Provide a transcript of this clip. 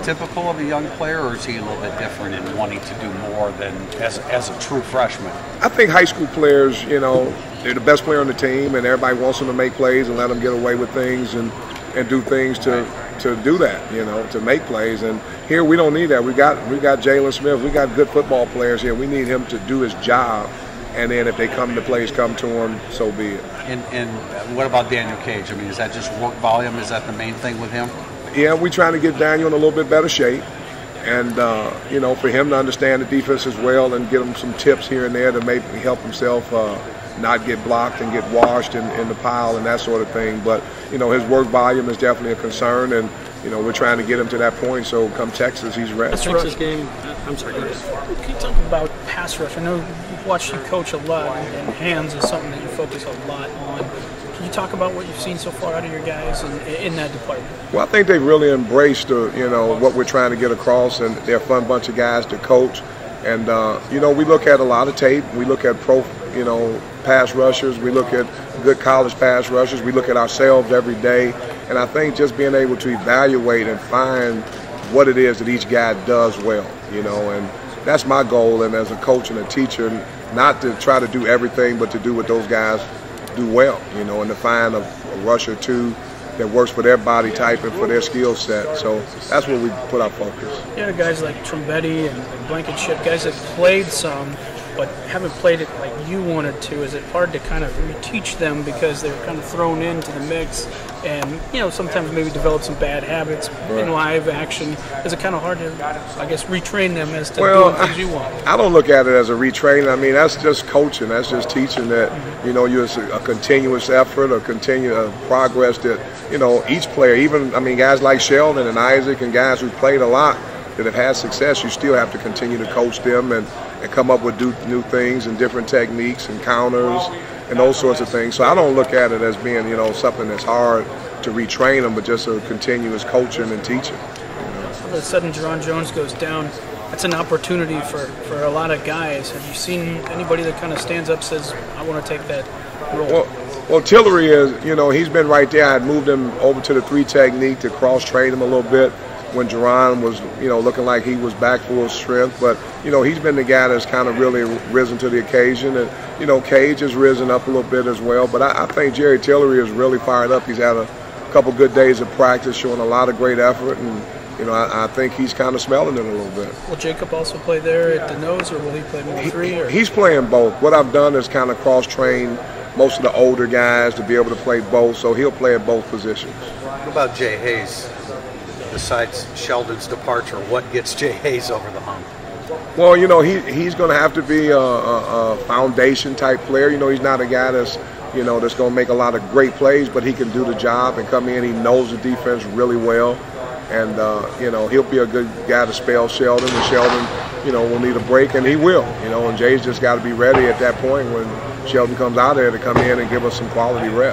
typical of a young player, or is he a little bit different in wanting to do more than as a true freshman? I think high school players, they're the best player on the team, and everybody wants them to make plays and let them get away with things and do things to do that, to make plays. And here we don't need that. We got Jalen Smith. We got good football players here. We need him to do his job, and then if they come to plays come to him, so be it. And what about Daniel Cage? I mean, is that just work volume? Is that the main thing with him? Yeah, we're trying to get Daniel in a little bit better shape, and for him to understand the defense as well and get him some tips here and there to maybe help himself not get blocked and get washed in the pile and that sort of thing. But his work volume is definitely a concern, and we're trying to get him to that point so come Texas he's ready. Texas game. I'm sorry. Go ahead. Can you talk about pass rush? I know you've watched you coach a lot, and hands is something that you focus a lot on. Can you talk about what you've seen so far out of your guys in that department? Well, I think they've really embraced what we're trying to get across, and they're a fun bunch of guys to coach. And we look at a lot of tape. We look at pro pass rushers. We look at good college pass rushers. We look at ourselves every day. And I think just being able to evaluate and find what it is that each guy does well, and that's my goal. And as a coach and a teacher, not to try to do everything, but to do what those guys do well, and to find a rush or two that works for their body type and for their skill set. So that's where we put our focus. Yeah, guys like Trombetti and Blankenship, guys that played some but haven't played it like you wanted to. Is it hard to kind of reteach them because they were kind of thrown into the mix and, sometimes maybe develop some bad habits in live action? Is it kind of hard to, I guess, retrain them as to doing things you want? I don't look at it as a retraining. I mean, that's just coaching. That's just teaching that, you're a continuous effort, a continuous progress that, each player, even, guys like Sheldon and Isaac and guys who've played a lot that have had success, you still have to continue to coach them and come up with new things and different techniques and counters and those sorts of things. So I don't look at it as being, something that's hard to retrain them, but just a continuous coaching and teaching. All of a sudden, Jerron Jones goes down. That's an opportunity for a lot of guys. Have you seen anybody that kind of stands up, says, I want to take that role? Well, Tillery is, he's been right there. I had moved him over to the 3 technique to cross-train him a little bit when Jerron was, looking like he was back full strength. But, he's been the guy that's kind of really risen to the occasion. And, Cage has risen up a little bit as well. But I think Jerry Tillery is really fired up. He's had a couple good days of practice, showing a lot of great effort. And, I think he's kind of smelling it a little bit. Will Jacob also play there at the nose, or will he play more 3? Or? He's playing both. What I've done is kind of cross-train most of the older guys to be able to play both. So he'll play at both positions. What about Jay Hayes? Besides Sheldon's departure, what gets Jay Hayes over the hump? Well, he's going to have to be a foundation type player. He's not a guy that's that's going to make a lot of great plays, but he can do the job and come in. He knows the defense really well, and he'll be a good guy to spell Sheldon. And Sheldon, will need a break, and he will. And Jay's just got to be ready at that point when Sheldon comes out there to come in and give us some quality reps.